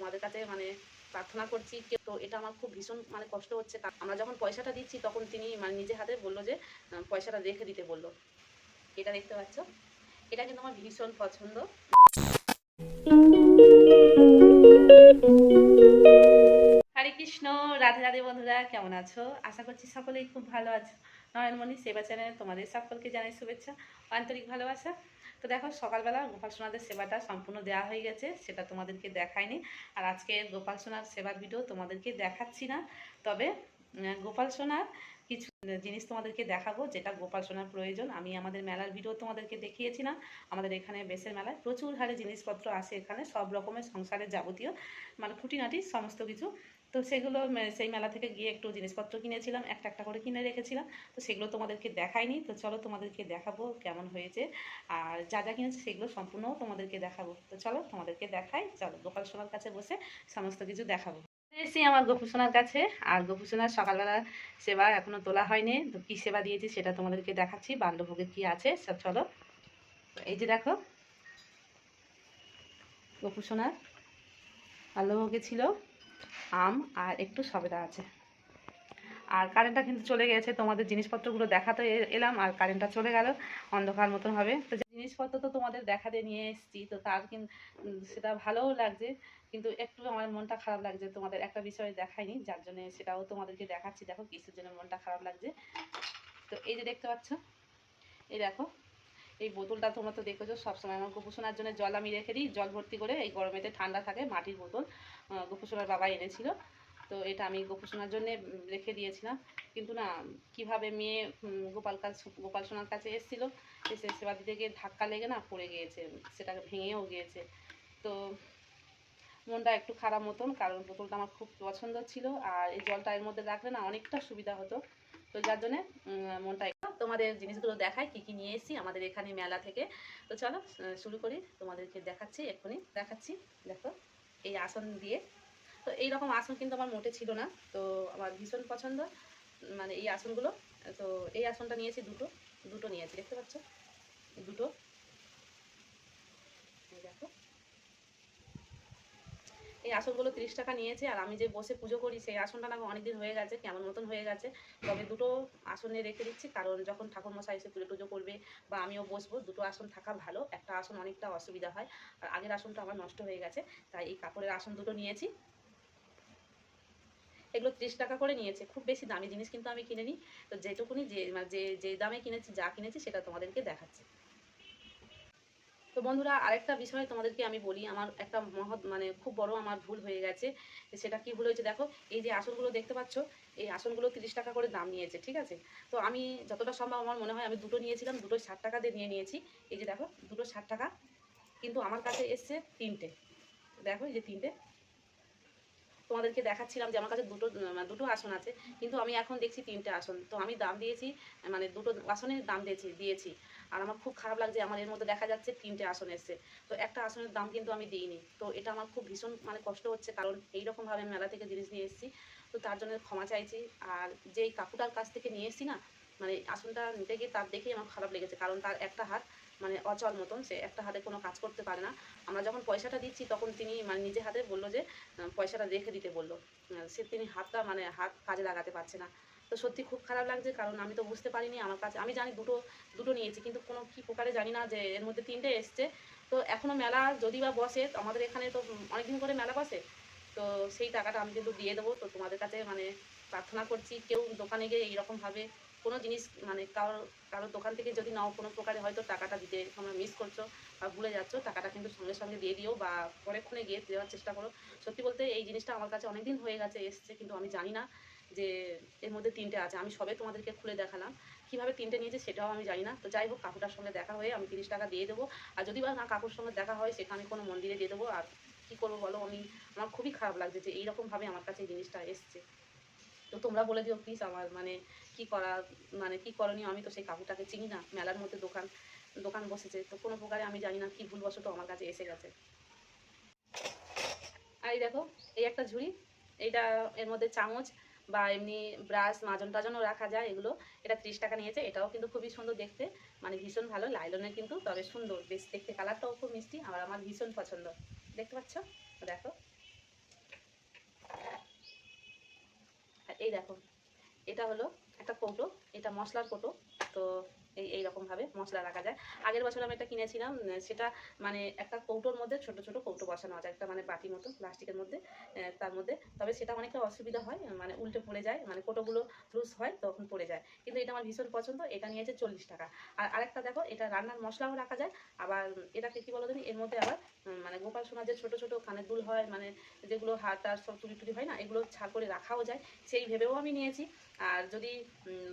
তোমাদের কাছে মানে প্রার্থনা করছি। তো এটা আমার খুব ভীষণ মানে কষ্ট হচ্ছে। আমরা যখন পয়সাটা দিচ্ছি তখন তিনি মানে নিজে হাতে বললো যে পয়সাটা রেখে দিতে বললো। এটা দেখতে পাচ্ছ, এটা কিন্তু আমার ভীষণ পছন্দ। হরে কৃষ্ণ, রাধে রাধে বন্ধুরা, কেমন আছো? আশা করছি সকলেই খুব ভালো আছো। নয়নমণি সেবা চ্যানেলে তোমাদের সকলকে জানাই শুভেচ্ছা, আন্তরিক ভালোবাসা। তো দেখো, সকালবেলা গোপাল সোনাদের সেবাটা সম্পূর্ণ দেওয়া হয়ে গেছে, সেটা তোমাদেরকে দেখায়নি। আর আজকে গোপাল সোনার সেবার ভিডিও তোমাদেরকে দেখাচ্ছি না, তবে গোপাল সোনার কিছু জিনিস তোমাদেরকে দেখাবো যেটা গোপাল সোনার প্রয়োজন। আমি আমাদের মেলার ভিডিও তোমাদেরকে দেখিয়েছিলাম। আমাদের এখানে বেসের মেলায় প্রচুর হারে জিনিসপত্র আসে, এখানে সব রকমের সংসারের যাবতীয় মানে খুঁটিনাটি সমস্ত কিছু। তো সেগুলো সেই মেলা থেকে গিয়ে একটু জিনিসপত্র কিনেছিলাম, একটা একটা করে কিনে রেখেছিলাম। তো সেগুলো তোমাদেরকে দেখাইনি, তো চলো তোমাদেরকে দেখাবো কেমন হয়েছে। আর যা যা কিনেছি সেগুলো সম্পূর্ণ তোমাদেরকে দেখাবো। তো চলো তোমাদেরকে দেখাই, চলো গোপাল সোনার কাছে বসে সমস্ত কিছু দেখাবো। এসেছি আমার গোপু সোনার কাছে, আর গোপু সোনার সকালবেলা সেবা এখনো তোলা হয়নি। তো কী সেবা দিয়েছি সেটা তোমাদেরকে দেখাচ্ছি, বাল্যভোগের কী আছে সব। চলো, এই যে দেখো, গোপু সোনার বাল্যভোগে ছিল আম আর একটু সবেদা আছে। আর কারেন্টটা কিন্তু চলে গেছে, তোমাদের জিনিসপত্রগুলো দেখাতে এলাম আর কারেন্টটা চলে গেল, অন্ধকার মতন হবে। তো জিনিসপত্র তো তোমাদের দেখাতে নিয়ে এসেছি, তো তার কিন্তু সেটা ভালোও লাগছে, কিন্তু একটু আমার মনটা খারাপ লাগছে। তোমাদের একটা বিষয় দেখাইনি, যার জন্য সেটাও তোমাদেরকে দেখাচ্ছি। দেখো কিসের জন্য মনটা খারাপ লাগছে। তো এই যে দেখতে পাচ্ছ, এই দেখো, এই বোতলটা তোমরা তো দেখেছো সবসময় আমার গোপুসোনার জন্য জল আমি রেখে দিই, জল ভর্তি করে। এই গরমেতে ঠান্ডা থাকে, মাটির বোতল গোপুসোনার বাবা এনেছিল। তো এটা আমি গোপুসোনার জন্য রেখে দিয়েছিলাম। কিন্তু না, কিভাবে মেয়ে গোপাল সোনার কাছে এসেছিলো, এসে সেবা দিতে গিয়ে ধাক্কা লেগে না পড়ে গিয়েছে, সেটা ভেঙেও গিয়েছে। তো মনটা একটু খারাপ মতন, কারণ বোতলটা আমার খুব পছন্দ ছিল, আর এই জলটা এর মধ্যে রাখলে না অনেকটা সুবিধা হতো। তো যার জন্যে মনটা তোমাদের জিনিসগুলো দেখায় কি কি নিয়ে এসেছি আমাদের এখানে মেলা থেকে। তো চলো শুরু করি, তোমাদেরকে দেখাচ্ছি, এক্ষুনি দেখাচ্ছি। দেখো, এই আসন দিয়ে, তো এইরকম আসন কিন্তু আমার মোটে ছিল না, তো আমার ভীষণ পছন্দ মানে এই আসনগুলো। তো এই আসনটা নিয়েছি, দুটো দুটো নিয়েছি, দেখতে পাচ্ছ দুটো। দেখো, এই আসনগুলো 30 টাকা নিয়েছে। আর আমি যে বসে পুজো করি সেই আসনটা না অনেকদিন হয়ে গেছে, কেমন মতন হয়ে গেছে। তবে দুটো আসনে রেখে দিচ্ছি, কারণ যখন ঠাকুরমশাই এসে পুজো টুজো করবে বা আমিও বসবো, দুটো আসন থাকা ভালো। একটা আসন অনেকটা অসুবিধা হয়, আর আগের আসনটা আমার নষ্ট হয়ে গেছে, তাই এই কাপড়ের আসন দুটো নিয়েছি। এগুলো 30 টাকা করে নিয়েছে, খুব বেশি দামি জিনিস কিন্তু আমি কিনে নিই। তো যেটুকুনি যে মানে যে দামে কিনেছি, যা কিনেছি সেটা তোমাদেরকে দেখাচ্ছি। তো বন্ধুরা, আরেকটা বিষয় তোমাদেরকে আমি বলি, আমার একটা মহৎ মানে খুব বড় আমার ভুল হয়ে গেছে। সেটা কি ভুল হয়েছে দেখো, এই যে আসনগুলো দেখতে পাচ্ছ, এই আসনগুলো 30 টাকা করে দাম নিয়েছে, ঠিক আছে। তো আমি যতটা সম্ভব আমার মনে হয় আমি দুটো নিয়েছিলাম, দুটো 60 টাকা দিয়ে নিয়েছি। এই যে দেখো, দুটো 60 টাকা, কিন্তু আমার কাছে এসছে তিনটে। দেখো, এই যে তিনটে তোমাদেরকে দেখাচ্ছিলাম যে আমার কাছে দুটো আসন আছে, কিন্তু আমি এখন দেখছি তিনটে আসন। তো আমি দাম দিয়েছি মানে দুটো আসনের দাম দিয়েছি। আর আমার খুব খারাপ লাগছে, আমার এর মধ্যে দেখা যাচ্ছে তিনটে আসন এসছে, তো একটা আসনের দাম কিন্তু আমি দিইনি। তো এটা আমার খুব ভীষণ মানে কষ্ট হচ্ছে, কারণ এইরকমভাবে মেলা থেকে জিনিস নিয়ে এসেছি। তো তার জন্য ক্ষমা চাইছি। আর যেই কাকুটার কাছ থেকে নিয়ে এসেছি না, মানে আসনটা নিতে গিয়ে তার দেখেই আমার খারাপ লেগেছে, কারণ তার একটা হাত মানে অচল মতন, সে একটা হাতে কোনো কাজ করতে পারে না। আমরা যখন পয়সাটা দিচ্ছি তখন তিনি মানে নিজে হাতে বললো যে পয়সাটা রেখে দিতে বললো। তিনি হাত কাজে লাগাতে পারছে না। তো সত্যি খুব খারাপ লাগছে, কারণ আমি তো বুঝতে পারিনি। আমার কাছে আমি জানি দুটো দুটো নিয়েছি, কিন্তু কোনো কী প্রকারে জানি না যে এর মধ্যে তিনটে এসছে। তো এখনও মেলা যদি বা বসে, আমাদের এখানে তো অনেকদিন করে মেলা বসে, তো সেই টাকাটা আমি কিন্তু দিয়ে দেবো। তো তোমাদের কাছে মানে প্রার্থনা করছি, কেউ দোকানে গিয়ে এইরকমভাবে কোনো জিনিস মানে কারোর দোকান থেকে যদি নাও, কোনো প্রকারে হয়তো টাকাটা দিতে তোমরা মিস করছো বা ভুলে যাচ্ছ, টাকাটা কিন্তু সঙ্গে সঙ্গে দিয়ে দিও বা পরেক্ষণে গিয়ে দেওয়ার চেষ্টা করো। সত্যি বলতে এই জিনিসটা আমার কাছে অনেকদিন হয়ে গেছে এসছে, কিন্তু আমি জানি না যে এর মধ্যে তিনটে আছে। আমি সবে তোমাদেরকে খুলে দেখালাম, কীভাবে তিনটে নিয়েছে সেটাও আমি জানি না। তো যাই হোক, কাকুটার সঙ্গে দেখা হয়ে আমি 30 টাকা দিয়ে দেবো। আর যদি বা না কাকুর সঙ্গে দেখা হয়, সেটা আমি কোনো মন্দিরে দিয়ে দেবো। আর কী করবো বলো, আমার খুবই খারাপ লাগছে যে এইরকমভাবে আমার কাছে এই জিনিসটা এসছে। তো তোমরা বলে দিও প্লিজ, আমার মানে কী করা মানে কী করণীয়। আমি তো সেই কাকুটাকে চিনি না, মেলার মধ্যে দোকান দোকান বসেছে, তো কোনো প্রকারে আমি জানি না কী ভুলবশত আমার কাছে এসে গেছে। আর এই দেখো, এই একটা ঝুড়ি, এইটা এর মধ্যে চামচ বা এমনি ব্রাশ মাজন টাজনও রাখা যায় এগুলো। এটা 30 টাকা নিয়েছে। এটাও কিন্তু খুবই সুন্দর দেখতে, মানে ভীষণ ভালো লাইলনের, কিন্তু তবে সুন্দর বেশ দেখতে, কালারটাও খুব মিষ্টি, আর আমার ভীষণ পছন্দ। দেখতে পাচ্ছ, দেখো। হলো একটা কৌটো, এটা মশলার কৌটো। তো এইরকমভাবে মশলা রাখা যায়। আগের বছর আমি এটা কিনেছিলাম, সেটা মানে একটা কৌটোর মধ্যে ছোট ছোট কৌটো বসানো আছে, একটা মানে বাটির মতো প্লাস্টিকের মধ্যে, তার মধ্যে। তবে সেটা অনেকটা অসুবিধা হয়, মানে উল্টে পড়ে যায়, মানে কৌটোগুলো লুজ হয় তখন পড়ে যায়। কিন্তু এটা আমার ভীষণ পছন্দ, এটা নিয়েছে 40 টাকা। আর আরেকটা দেখো, এটা রান্নার মশলাও রাখা যায়। আবার এটাকে কি বলো জানি, এর মধ্যে আবার মানে গোপাল সোনার যে ছোট ছোট কানের দুল হয়, মানে যেগুলো হাত আর সব চুরি টুরি হয় না, এগুলো ছাড় করে রাখাও যায়, সেই ভেবেও আমি নিয়েছি। আর যদি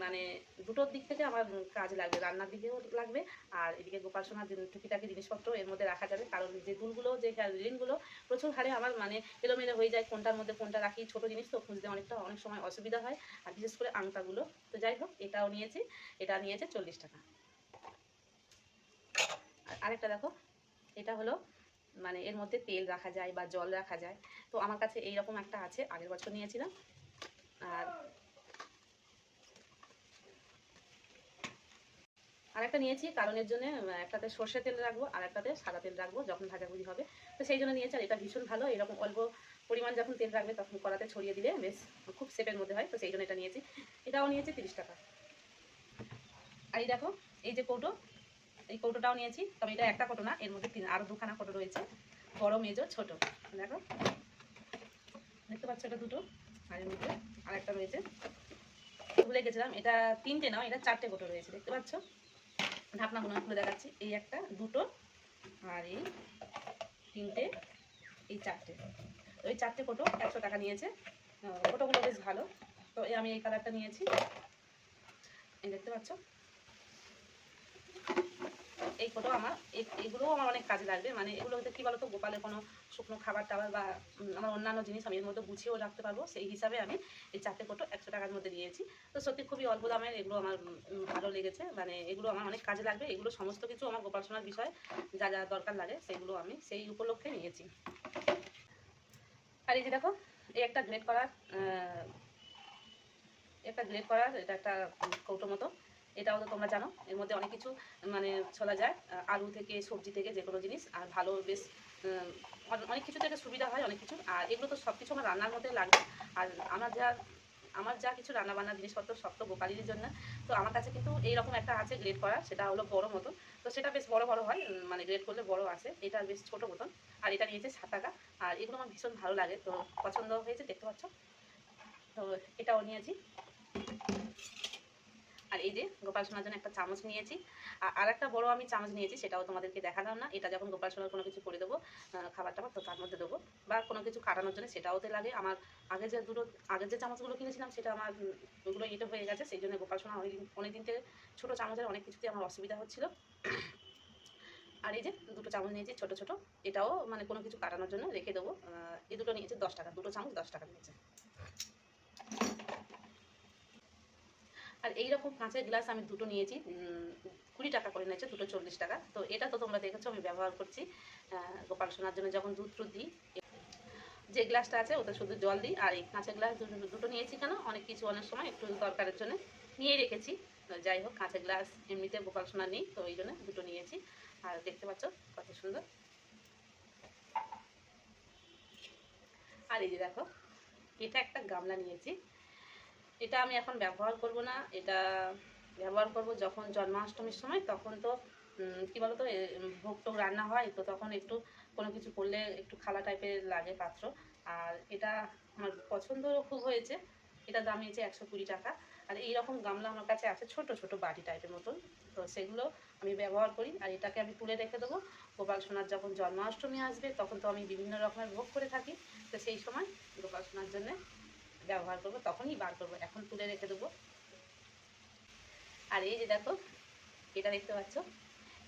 মানে দুটোর দিক থেকে আমার কাজ লাগবে, রান্নার দিকেও লাগবে, আর এদিকে গোপাল সোনার টুকিটাকি জিনিসপত্র এর মধ্যে রাখা যাবে। কারণ যে দুলগুলো, যে রিংগুলো প্রচুর হারে আমার মানে এলোমেলো হয়ে যায়, কোনটার মধ্যে কোনটা রাখি, ছোট জিনিস তো খুঁজতে অনেক সময় অসুবিধা হয়, আর বিশেষ করে আংটাগুলো। তো যাই হোক, এটাও নিয়েছি, এটা নিয়েছে 40 টাকা। আর আরেকটা দেখো, এটা হলো মানে এর মধ্যে তেল রাখা যায় বা জল রাখা যায়। তো আমার কাছে এইরকম একটা আছে, আগের বছর নিয়েছিলাম। আর আরেকটা নিয়েছি কারণের জন্য, একটাতে সর্ষে তেল রাখবো আর একটাতে সাদা তেল রাখবো যখন ভাজাভুজি হবে, তো সেই জন্য নিয়েছি। আর এটা ভীষণ ভালো, এরকম অল্প পরিমাণ যখন তেল রাখবে তখন কড়াতে ছড়িয়ে দিলে বেশ খুব শেপের মধ্যে হয়, তো সেই জন্য এটা নিয়েছি। এটাও নিয়েছি 30 টাকা। আর এই দেখো, এই যে কৌটো, এই কৌটোটাও নিয়েছি, তবে এটা একটা কৌটো না, এর মধ্যে আরও দুখানা কৌটো রয়েছে, বড় মেজো ছোট। দেখো, দেখতে পাচ্ছ, এটা দুটো, আর এর মধ্যে আর একটা রয়েছে, ভুলে গেছিলাম, এটা 3টে নাও, এটা 4টে কৌটো রয়েছে, দেখতে পাচ্ছ। ঢাকনাগুলো খুলে দেখাচ্ছি, এই একটা, দুটো, আর এই 3টে, এই 4টে। তো এই 4টে কৌটো 100 টাকা নিয়েছে। কৌটোগুলো বেশ ভালো। তো আমি এই কালারটা নিয়েছি, এই দেখতে পাচ্ছ। এই কৌটো আমার, এগুলোও আমার অনেক কাজে লাগবে, মানে এগুলোতে কী বলতো, গোপালের কোনো শুকনো খাবার টাবার বা আমার অন্যান্য জিনিস আমি এর মধ্যে গুছিয়েও রাখতে পারবো, সেই হিসাবে আমি এই 4টে কৌটো 100 টাকার মধ্যে নিয়েছি। তো সত্যি খুবই অল্প দামের, এগুলো আমার ভালো লেগেছে, মানে এগুলো আমার অনেক কাজে লাগবে। এগুলো সমস্ত কিছু আমার গোপাল সোনার বিষয়ে যা যা দরকার লাগে সেগুলো আমি সেই উপলক্ষে নিয়েছি। আর এই যে দেখো, এই একটা গ্রেড করার এটা একটা কৌটো মতো, এটাও তো তোমরা জানো, এর মধ্যে অনেক কিছু মানে ছোলা যায়, আলু থেকে সবজি থেকে যে কোনো জিনিস, আর ভালো বেশ অনেক কিছু থেকে সুবিধা হয়, অনেক কিছু। আর এগুলো তো সব কিছু আমার রান্নার মধ্যে লাগবে। আর আমার যা কিছু রান্নাবান্নার জিনিসপত্র সব তো গোপালের জন্য। তো আমার কাছে কিন্তু এইরকম একটা আছে গ্রেড করা, সেটা হলো বড় মতন। তো সেটা বেশ বড় বড় হয়, মানে গ্রেড করলে বড় আসে, এটা বেশ ছোট মতন। আর এটা নিয়েছে 7 টাকা। আর এগুলো আমার ভীষণ ভালো লাগে, তো পছন্দ হয়েছে, দেখতে পাচ্ছ। তো এটাও নিয়েছি। আর এই যে গোপাল সোনার জন্য একটা চামচ নিয়েছি, আর একটা বড় আমি চামচ নিয়েছি, সেটাও তোমাদেরকে দেখালাম না। এটা যখন গোপাল সোনার কোনো কিছু করে দেবো, খাবার টাবার, তো তার মধ্যে দেবো, বা কোনো কিছু কাটানোর জন্য সেটাওতে লাগে। আমার আগের যে চামচগুলো কিনেছিলাম, সেটা আমার ওগুলো ইটে হয়ে গেছে, সেই জন্য গোপাল সোনা অনেকদিন থেকে ছোটো চামচের অনেক কিছুতে আমার অসুবিধা হচ্ছিলো। আর এই যে দুটো চামচ নিয়েছি ছোটো ছোটো, এটাও মানে কোনো কিছু কাটানোর জন্য রেখে দেবো। এই দুটো নিয়েছে 10 টাকা, দুটো চামচ 10 টাকা নিয়েছে। আর এইরকম কাঁচের গ্লাস আমি দুটো নিয়েছি, 20 টাকা করে নিয়েছে, দুটো 40 টাকা। তো এটা তো তোমরা দেখেছো আমি ব্যবহার করছি গোপাল সোনার জন্য যখন দুধ টুধ দিই। যে গ্লাসটা আছে ওটা শুধু জল দিই। আর এই কাঁচের গ্লাস দুটো নিয়েছি কেন, অনেক কিছু অনেক সময় একটু দরকারের জন্য নিয়ে রেখেছি। তো যাই হোক, কাঁচের গ্লাস এমনিতে গোপাল সোনা নেই, তো এই জন্য দুটো নিয়েছি। আর দেখতে পাচ্ছ কত সুন্দর। আর এই যে দেখো, এটা একটা গামলা নিয়েছি, এটা আমি এখন ব্যবহার করব না, এটা ব্যবহার করব যখন জন্মাষ্টমীর সময়, তখন তো কী বলো তো, ভোগ টোগ রান্না হয়, তো তখন একটু কোনো কিছু করলে একটু খালা টাইপের লাগে পাত্র। আর এটা আমার পছন্দ খুব হয়েছে, এটা দাম নিয়েছে 120 টাকা। আর এইরকম গামলা আমার কাছে আছে, ছোট ছোট বাটি টাইপের মতন, তো সেগুলো আমি ব্যবহার করি। আর এটাকে আমি তুলে রেখে দেবো, গোপাল সোনার যখন জন্মাষ্টমী আসবে তখন তো আমি বিভিন্ন রকমের ভোগ করে থাকি, তো সেই সময় গোপাল সোনার জন্যে ব্যবহার করবো, তখনই বার করবো, এখন তুলে রেখে দেবো। আর এই যে দেখো, এটা দেখতে পাচ্ছ,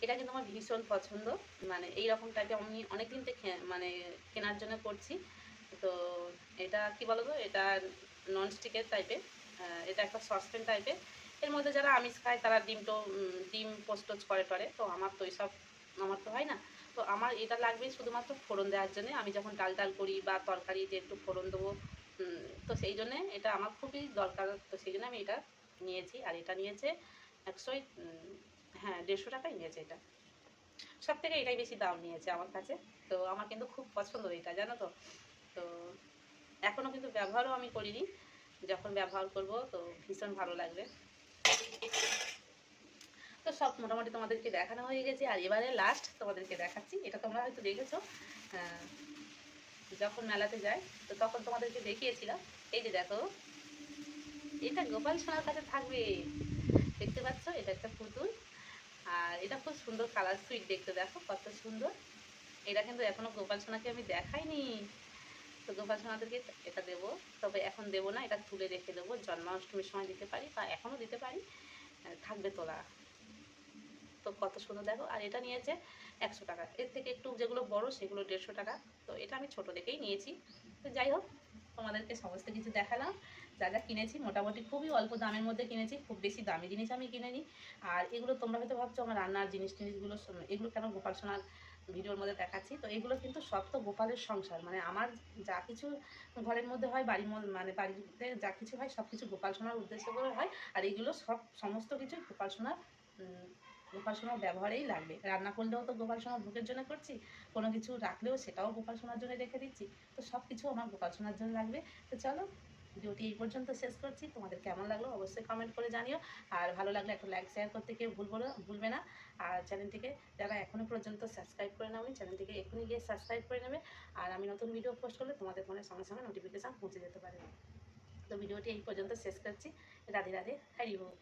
এটা কিন্তু আমার ভীষণ পছন্দ, মানে এই রকম টাইপের আমি অনেকদিন থেকে মানে কেনার জন্য করছি। তো এটা কি বলবো, এটা ননস্টিকের টাইপের, এটা একটা সসপ্যান টাইপের। এর মধ্যে যারা আমিষ খায় তারা ডিম পোস্ট করে টরে, তো আমার তো এইসব আমার তো হয় না। তো আমার এটা লাগবে শুধুমাত্র ফোড়ন দেওয়ার জন্য, আমি যখন ডাল টাল করি বা তরকারিতে একটু ফোড়ন দেবো, তো সেই জন্যে এটা আমার খুবই দরকার, তো সেই জন্য আমি এটা নিয়েছি। আর এটা নিয়েছে 100, হ্যাঁ 150 টাকাই নিয়েছে এটা। সব থেকে এটাই বেশি দাম নিয়েছে আমার কাছে। তো আমার কিন্তু খুব পছন্দ এটা, জানো তো। তো এখনও কিন্তু ব্যবহারও আমি করিনি, যখন ব্যবহার করব তো ভীষণ ভালো লাগবে। তো সব মোটামুটি তোমাদেরকে দেখানো হয়ে গেছে, আর এবারে লাস্ট তোমাদেরকে দেখাচ্ছি। এটা তোমরা হয়তো দেখেছো যখন মেলাতে যাই, তো তখন তোমাদেরকে দেখিয়েছিলাম। এই যে দেখো, এটা গোপাল সোনার কাছে থাকবে, দেখতে পাচ্ছ? এটা একটা পুতুল, আর এটা খুব সুন্দর কালার সুইট দেখতে, দেখো কত সুন্দর। এটা কিন্তু এখনো গোপাল সোনাকে আমি দেখাইনি। তো গোপাল সোনাদেরকে এটা দেবো, তবে এখন দেবো না, এটা তুলে রেখে দেবো, জন্মাষ্টমীর সময় দিতে পারি বা এখনও দিতে পারি, থাকবে তোলা। তো কত সুন্দর দেখো। আর এটা নিয়েছে 100 টাকা, এর থেকে একটু যেগুলো বড় সেগুলো 150 টাকা। তো এটা আমি ছোট দেখেই নিয়েছি। তো যাই হোক, তোমাদেরকে সমস্ত কিছু দেখালাম। যা যা কিনেছি মোটামুটি খুবই অল্প দামের মধ্যে কিনেছি, খুব বেশি দামি জিনিস আমি কিনিনি। আর এগুলো তোমরা হয়তো ভাবছো আমার রান্নার টিনিসগুলো এগুলো কেন গোপাল সোনার ভিডিওর মধ্যে দেখাচ্ছি। তো এগুলো কিন্তু সব তো গোপালের সংসার, মানে আমার যা কিছু ঘরের মধ্যে হয়, মানে বাড়িতে যা কিছু হয় সব কিছু গোপাল সোনার উদ্দেশ্য করে হয়। আর এগুলো সমস্ত কিছু গোপাল সোনার গোপাল সোনার ব্যবহারেই লাগবে। রান্না করলেও তো গোপাল সোনার ভোগের জন্য করছি, কোনো কিছু রাখলেও সেটাও গোপাল সোনার জন্য রেখে দিচ্ছি। তো সব কিছু আমার গোপাল সোনার জন্য লাগবে। তো চলো, ভিডিওটি এই পর্যন্ত শেষ করছি। তোমাদের কেমন লাগলো অবশ্যই কমেন্ট করে জানিও। আর ভালো লাগলে একটা লাইক শেয়ার করতে কেউ ভুলবে না। আর চ্যানেলটিকে যারা এখনও পর্যন্ত সাবস্ক্রাইব করে নাওনি, চ্যানেলটিকে এখনই গিয়ে সাবস্ক্রাইব করে নেবে। আর আমি নতুন ভিডিও পোস্ট করলে তোমাদের ফোনের সঙ্গে সঙ্গে নোটিফিকেশান পৌঁছে যেতে পারে। তো ভিডিওটি এই পর্যন্ত শেষ করছি। রাধে রাধে, হরি বল।